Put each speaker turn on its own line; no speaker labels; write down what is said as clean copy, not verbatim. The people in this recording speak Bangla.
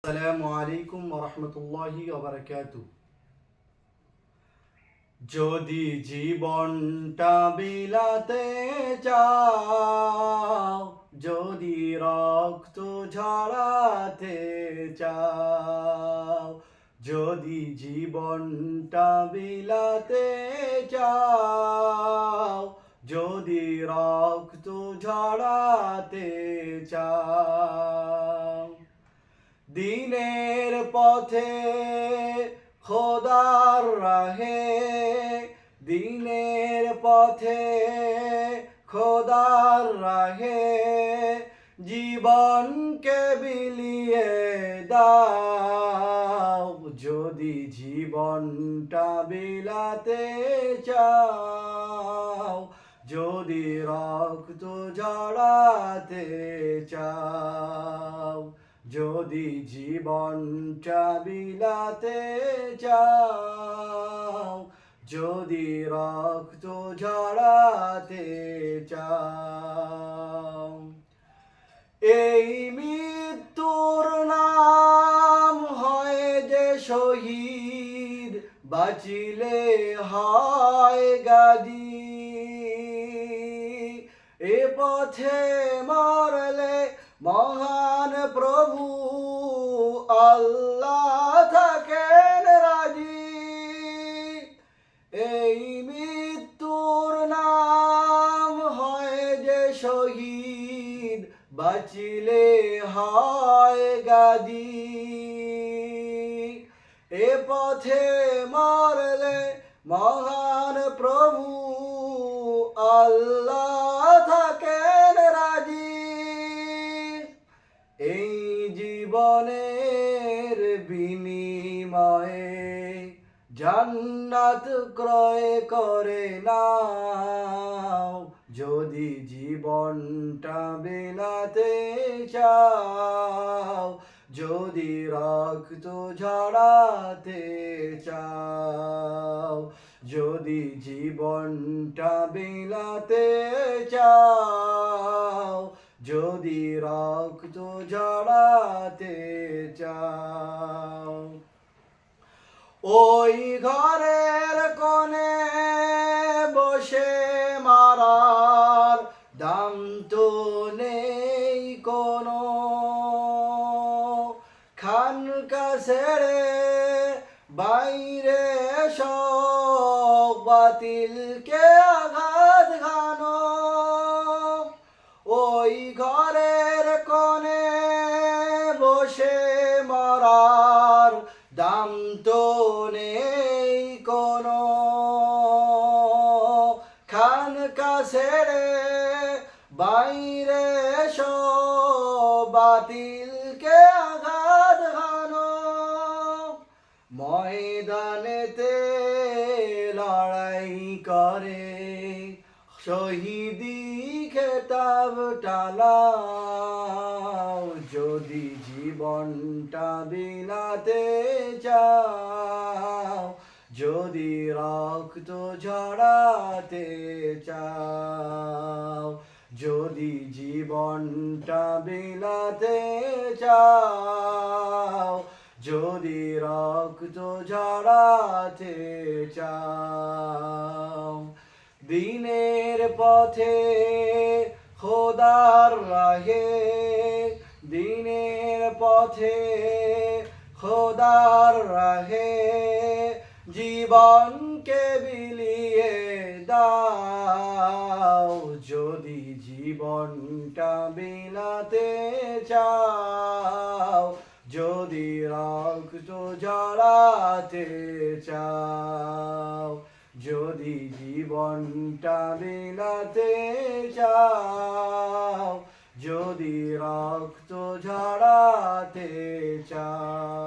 আসসালামু আলাইকুম ওয়া রাহমাতুল্লাহি ওয়া বারাকাতুহু। যদি জীবনটা বিলাতে চাও, যদি রক্ত ঝরাতে চাও, যদি জীবনটা বিলাতে চাও, যদি রক্ত ঝরাতে চাও, দিনের পথে খোদার রাহে, দিনের পথে খোদার রাহে জীবনকে বিলিয়ে দাও। যদি জীবনটা বিলাতে চাও, যদি রক্ত ঝরাতে চাও, যদি জীবনটা বিলাতে চাও, যদি রক্ত ঝরাতে চাও। এই মৃত্যুর নাম হয় যে শহীদ, বাঁচিলে হয় গাজী। এ পথে মরলে মহান প্রভু আল্লাহ থাকেন রাজি। এই মৃত্যুর নাম হয় যে শহীদ, বাঁচিলে হয় গাজী। এ পথে মরলে মহান প্রভু আল্লাহ থাকেন রাজি। এই জীবনের বিনিময়ে জান্নাত ক্রয় করে নাও। যদি জীবনটা বিলাতে চাও, যদি রক্ত ঝরাতে চাও, যদি জীবনটা বিলাতে চাও, যদি রক্ত ঝরাতে চাও। ওই ঘরের কোণে বসে মারার দাম তো নেই কোনো, খানকা ছেড়ে বাইরে সব বাতিলকে আঘাত ঘানো। ওই ঘরের কোণে বসে মরার দাম তো নেই কোনো, খানকা ছেড়ে বাইরে সব বাতিলকে আঘাত ঘানো। ময়দানেতে লড়াই করে শহীদি খেতাব টালাও। যদি জীবনটা বিলাতে চাও, যদি রক্ত ঝরাতে চাও, যদি জীবনটা বিলাতে চাও, যদি রক্ত ঝরাতে চাও। দিনের পথে খোদার রাহে, দিনের পথে খোদার রাহে জীবনকে বিলিয়ে দাও। যদি জীবনটা বিলাতে চাও, যদি রক্ত ঝরাতে চাও, যদি জীবনটা বিলাতে চাও, যদি রক্ত ঝরাতে চাও।